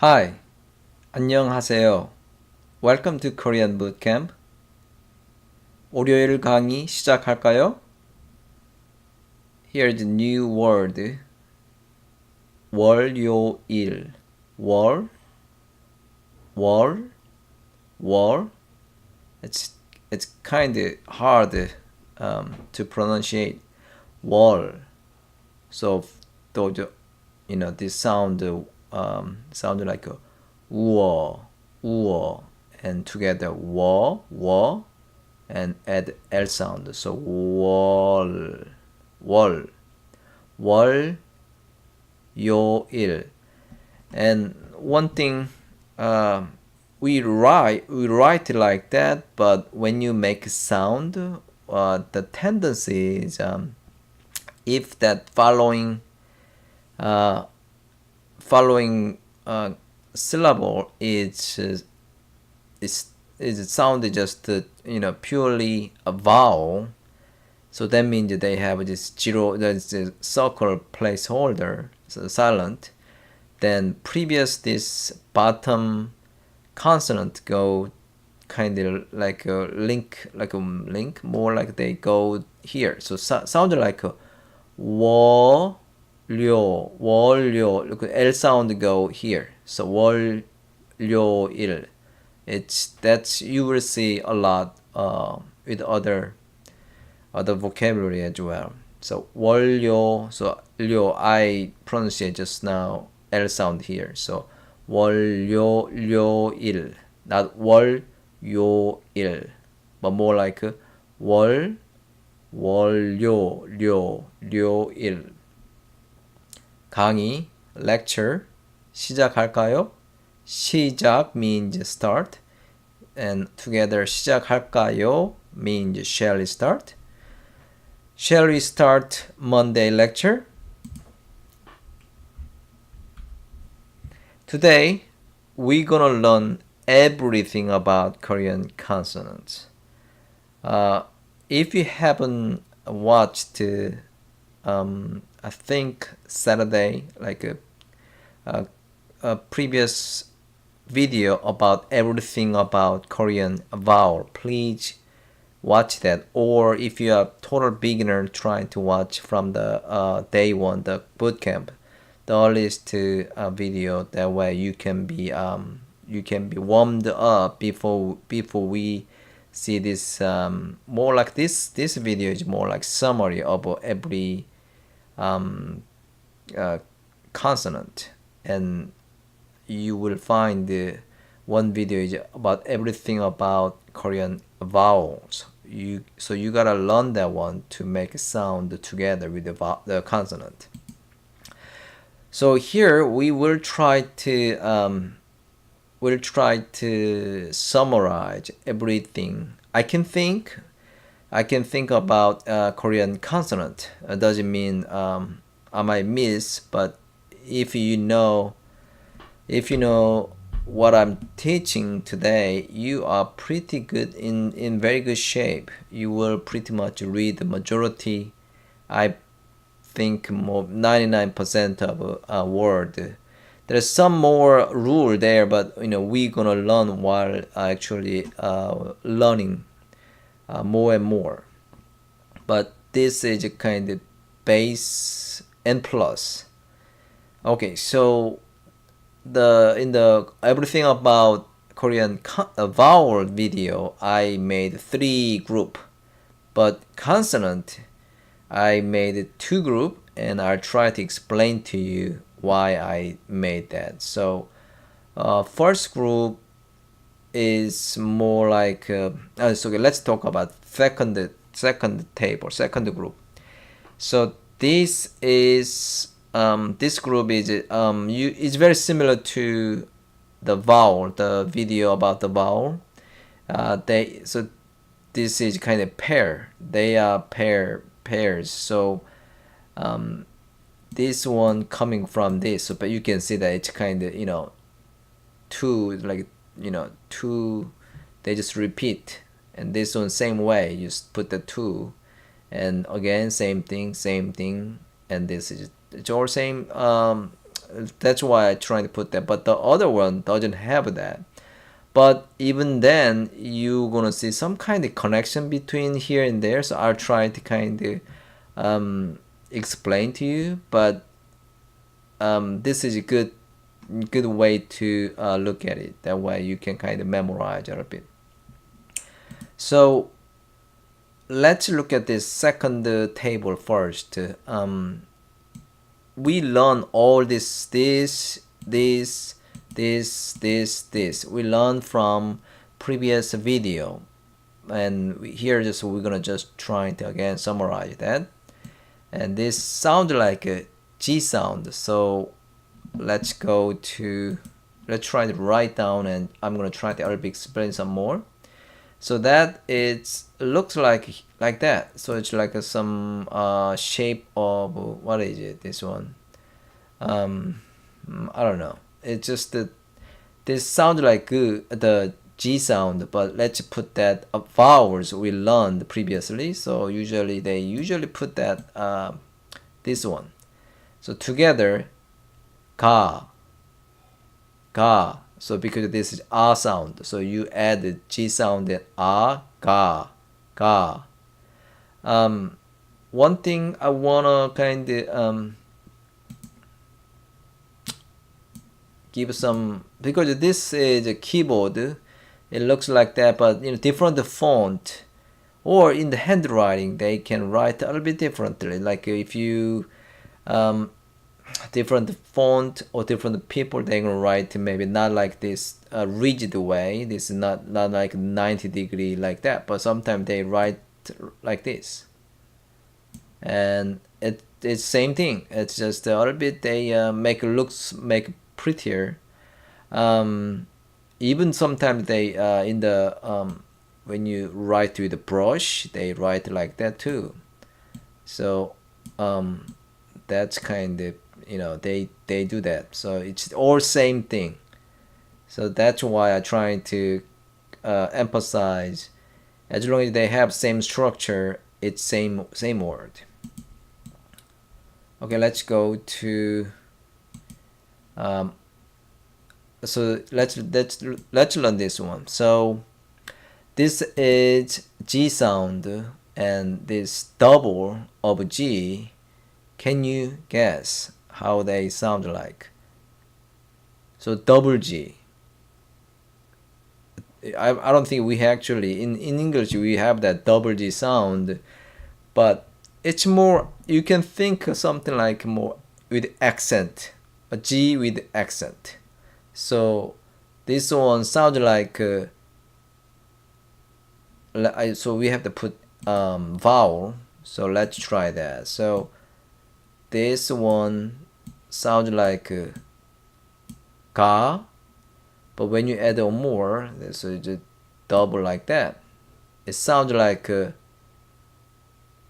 Hi, 안녕하세요. Welcome to Korean Bootcamp. 월요일 강의 시작할까요? Here's the new word. 월요일. 월, 월, 월. It's kind of hard to pronunciate. 월. So this sound sound like a 우어, 우어, and together 워, and add L sound. So 월, 월, 월, 요일. And one thing, we write like that, but when you make a sound, the tendency is if that following syllable is sound just purely a vowel, so that means they have this zero, that's a circle placeholder, so silent. Then previous this bottom consonant go kind of like a link, more like they go here. So sound like a 워, 료, 월요. Look, L sound go here. So 월, 료, 일. That's you will see a lot with other vocabulary as well. So 월요, so 료, I pronunciate just now L sound here. So 월요, 료일, not 월, 요, 일, but more like 월, 월요, 료, 료일. 강의, lecture, 시작할까요? 시작 means start, and together 시작할까요 means shall we start? Shall we start Monday lecture? Today, we're gonna learn everything about Korean consonants. If you haven't watched, I think Saturday, like a previous video about everything about Korean vowel, please watch that. Or if you are a total beginner trying to watch from the day one, the bootcamp, the earliest video, that way you can be warmed up before we see this. More like this video is more like summary of every consonant, and you will find one video is about everything about Korean vowels. So you gotta learn that one to make a sound together with the consonant. So here we will try to summarize everything I can think about Korean consonant. Doesn't mean I might miss, but if you know what I'm teaching today, you are pretty good in very good shape. You will pretty much read the majority, I think more 99% of a word. There's some more rule there, but we're gonna learn while actually learning more and more. But this is a kind of base and plus. Okay, so in the everything about Korean vowel video, I made 3 group, but consonant I made 2 group, and I'll try to explain to you why I made that. So first group is more like so okay, let's talk about second group. So this is this group is it's very similar to the vowel, the video about the vowel. So this is kind of pair. They are pairs. So this one coming from this, so, but you can see that it's kind of two, like two, they just repeat. And this one same way, you just put the 2, and again same thing, and this is it's all same That's why I try to put that. But the other one doesn't have that. But even then, you're gonna see some kind of connection between here and there. So I'll try to kind of explain to you. But this is a good way to look at it. That way you can kind of memorize a little bit. So let's look at this second table first. We learn all this. We learn from previous video, and here we're gonna just try to again summarize that. And this sounds like a G sound. So let's try to write down, and I'm gonna try to explain some more. So that it looks like that. So it's like some shape of, what is it? This one. I don't know. It's just that this sounds like the G sound, but let's put that vowels we learned previously. So they usually put that this one. So together, ka. So because this is a sound, so you add the G sound and a, ka. One thing I wanna kind of give some, because this is a keyboard, it looks like that, but different font or in the handwriting they can write a little bit differently. Like if you different font or different people, they can write maybe not like this rigid way. This is not like 90-degree like that, but sometimes they write like this, and it's same thing. It's just a little bit they make prettier. Even sometimes they in the when you write with the brush, they write like that too. So that's kind of, they do that. So it's all same thing. So that's why I try to emphasize, as long as they have same structure, it's same word. Okay, let's go to so let's learn this one. So this is G sound, and this double of G. Can you guess how they sound like? So double G. I don't think we actually in English we have that double G sound, but it's more, you can think of something like more with accent, a G with accent. So this one sounds like so we have to put vowel. So let's try that. So this one sounds like ka, but when you add on more, so just double like that. It sounds like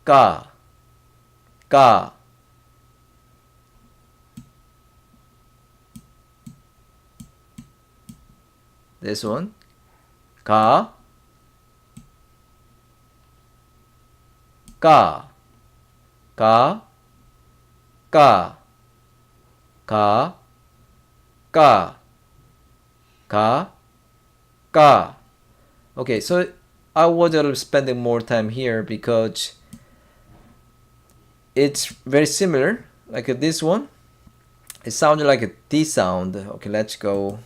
ka. This one, ka. Okay, so I was spending more time here because it's very similar. Like this one, it sounded like a D sound. Okay, let's go.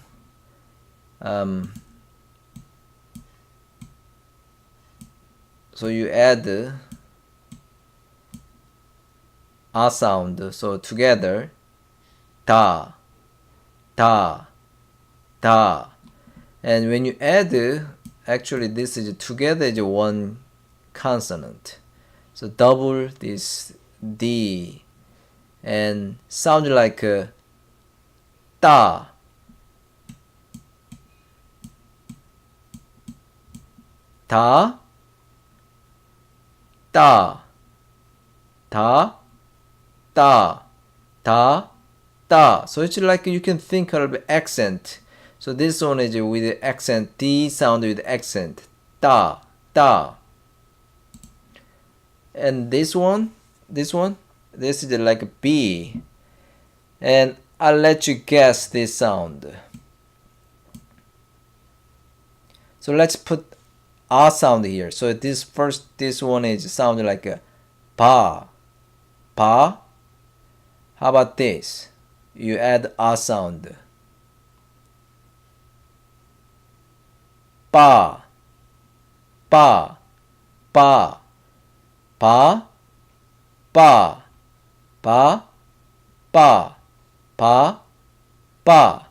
So you add the a sound. So together, ta. And when you add, actually this is together is one consonant. So double this D and sound like ta. So it's like you can think of accent. So this one is with the accent, D sound with accent, ta. And this is like a B. And I'll let you guess this sound. So let's put R sound here. So this one is sound like a pa, pa. How about this? You add R sound. Ba, ba, ba, ba, ba, ba, ba, ba, ba.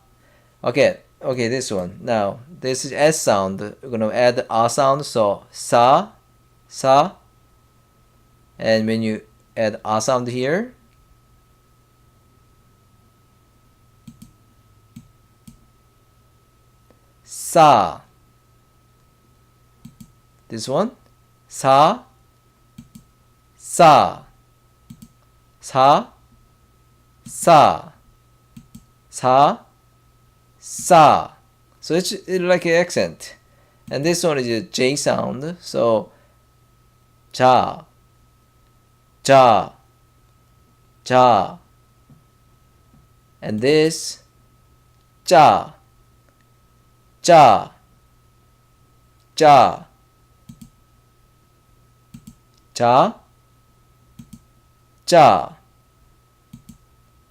Okay, this one. Now, this is S sound. We're gonna add R sound, so sa, sa. And when you add R sound here, sa. This one, sa, sa, sa, sa, sa, sa. So it's like an accent. And this one is a J sound. So ja, ja, ja. And this ja, ja, ja, ja, ja,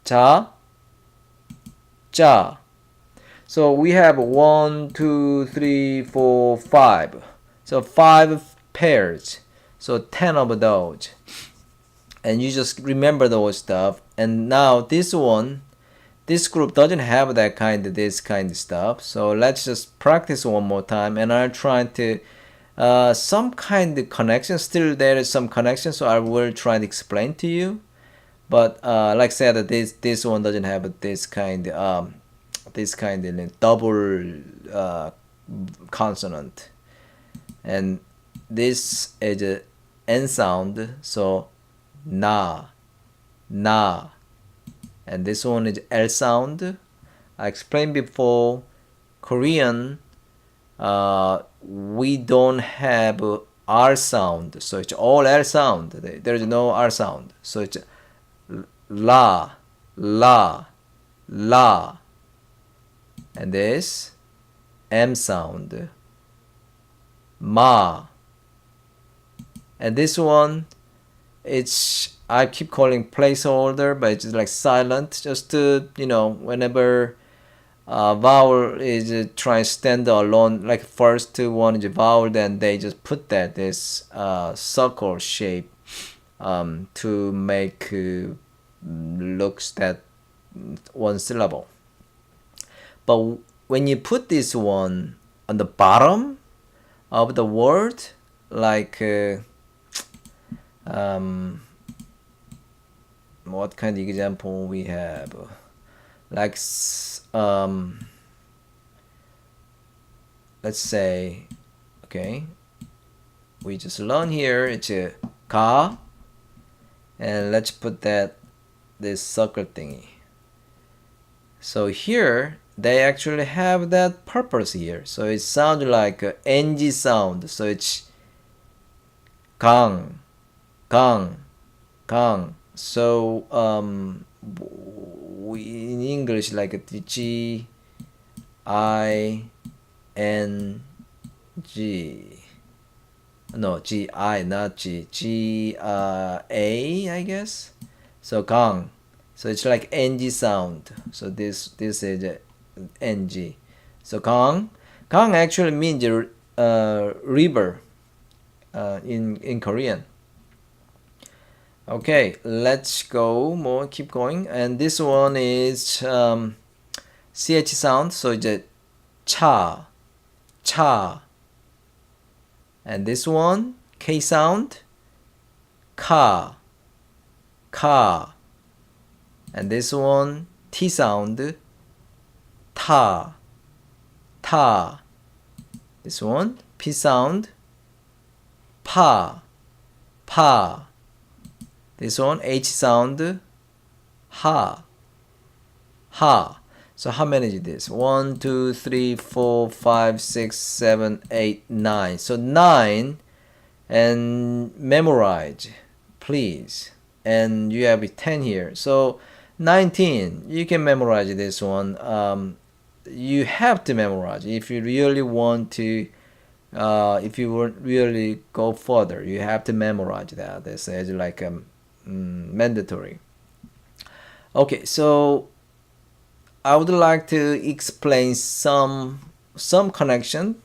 ja, ja. So we have 1, 2, 3, 4, 5. So 5 pairs. So 10 of those. And you just remember those stuff. And now this one, this group doesn't have this kind of stuff. So let's just practice one more time. And I'm trying to some kind of connection. Still there is some connection. So I will try to explain to you. But like I said, this one doesn't have this kind of double consonant, and this is a N sound, so na, na, and this one is L sound. I explained before, Korean, we don't have R sound, so it's all L sound. There is no R sound, so it's la, la, la. And this M sound, ma. And this one, I keep calling placeholder, but it's like silent, just to, whenever vowel is trying to stand alone, like first one is a vowel, then they just put this circle shape to make looks that one syllable. But when you put this one on the bottom of the word, like what kind of example we have? Like let's say, okay, we just learn here it's a ka, and let's put this circle thingy. So here they actually have that purpose here. So it sounds like a ng sound. So it's kang, kang, kang. So we in English like G I N G. No, G I, not G. G A, I guess. So kang. So it's like ng sound. So this is ng. So kang actually means river in Korean. Okay, let's go more. Keep going. And this one is ch sound. So it's a cha, cha. And this one k sound, ka, ka. And this one t sound, ta, ta. This one p sound, pa, pa. This one h sound, ha, ha. So how many is this? 1, 2, 3, 4, 5, 6, 7, 8, 9. So 9, and memorize, please. And you have 10 here. So 19, you can memorize this one. You have to memorize if you really want to. If you would really go further, you have to memorize that. This is like mandatory. Okay, so I would like to explain some connection.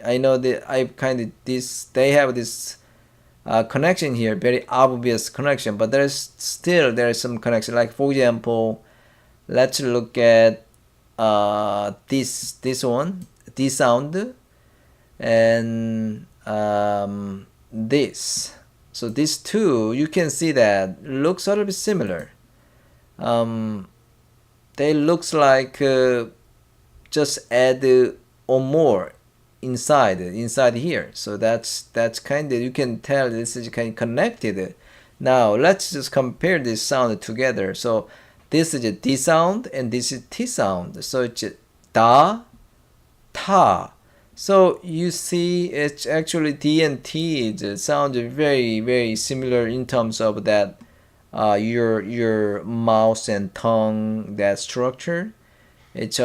I know that I kind of they have this connection here, very obvious connection, but there is some connection. Like for example, let's look at this one, this sound, and this. So these two, you can see that looks a little bit similar. They looks like just add or more inside here. So that's kind of, you can tell this is kind of connected. Now let's just compare this sound together. So this is a D sound and this is T sound. So it's da, ta. So you see, it's actually D and T. It sounds very, very similar in terms of that your mouth and tongue, that structure. It's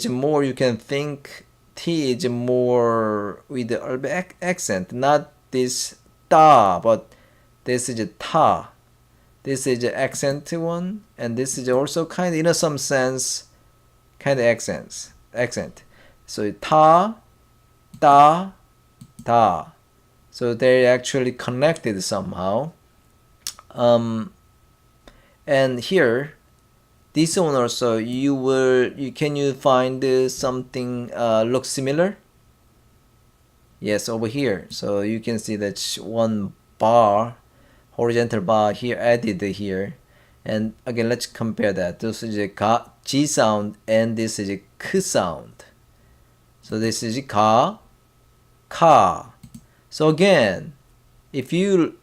more, you can think T is more with the Arabic accent, not this da, but this is a ta. This is the accent one, and this is also kind of, in some sense, kind of accent. So ta, da, ta. So they're actually connected somehow. And here, this one also, can you find something looks similar? Yes, over here. So you can see that one bar, horizontal bar here added here. And again, let's compare that. This is a G sound and this is a K sound. So this is ka, ka. So again, if you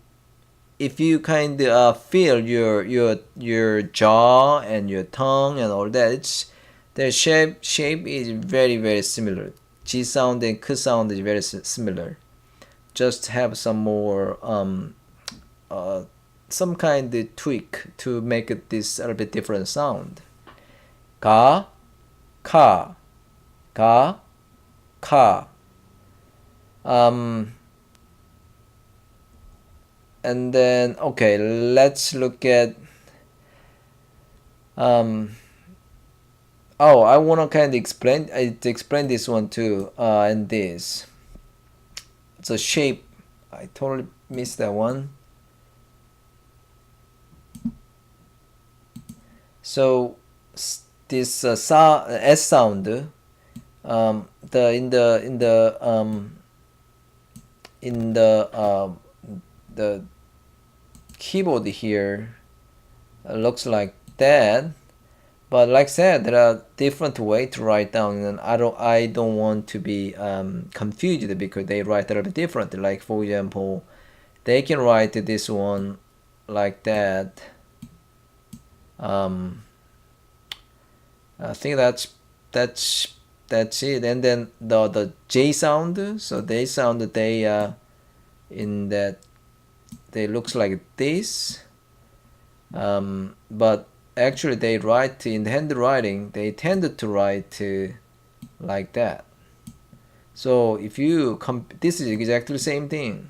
kind of feel your jaw and your tongue and all that, their shape is very, very similar. G sound and K sound is very similar. Just have some more some kind of tweak to make it this a little bit different sound. Ka, ka, ka, ka. And then, okay, let's look at I want to kind of explain this one too, and this. So shape, I totally missed that one. So this S sound, the keyboard here looks like that, but like I said, there are different ways to write down, and I don't want to be confused because they write a little bit different. Like for example, they can write this one like that. I think that's it. And then the J sound, so they sound in that they looks like this, but actually they write in handwriting, they tended to write like that. So if you this is exactly the same thing,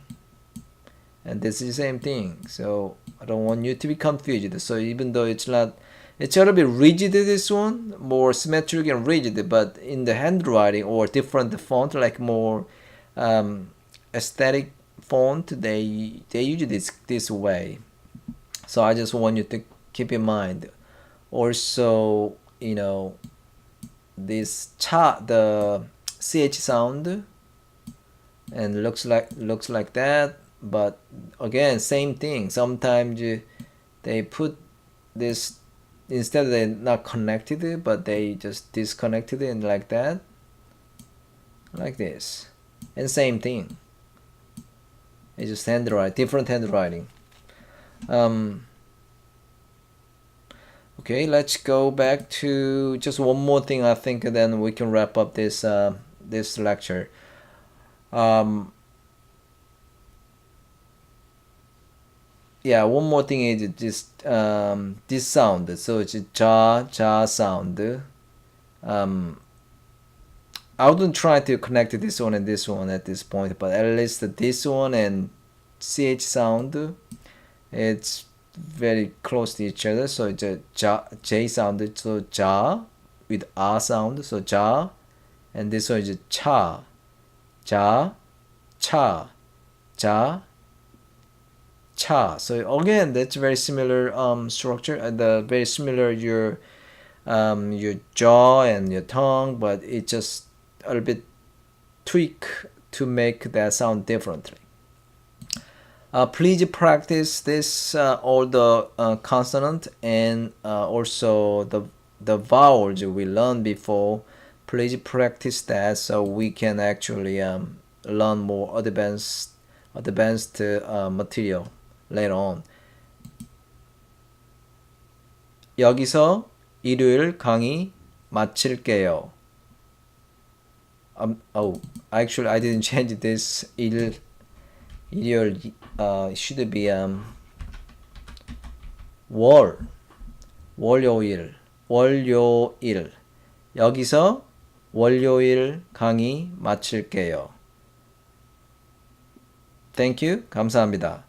and this is the same thing. So I don't want you to be confused. So even though it's a little bit rigid, this one more symmetric and rigid, but in the handwriting or different font, like more aesthetic font, they use this way. So I just want you to keep in mind. Also, this the ch sound, and looks like that. But again, same thing. Sometimes they put this, instead they're not connected, but they just disconnected and like that, like this, and same thing. It's just different handwriting. Okay, let's go back to just one more thing, I think, and then we can wrap up this this lecture. yeah, one more thing is just this sound. So it's ja sound. I wouldn't try to connect this one and this one at this point, but at least this one and ch sound, it's very close to each other. So it's a j sound. So ja with a sound. So ja, and this one is cha, ja, cha, ja, cha. So again, that's very similar structure and very similar your jaw and your tongue, but it just a little bit tweak to make that sound differently. Please practice this all the consonant and also the vowels we learned before. Please practice that so we can actually learn more advanced material later on. 여기서 일요일 강의 마칠게요. Oh, actually I didn't change this. 일요일 should be 월요일. 여기서 월요일 강의 마칠게요. Thank you. 감사합니다.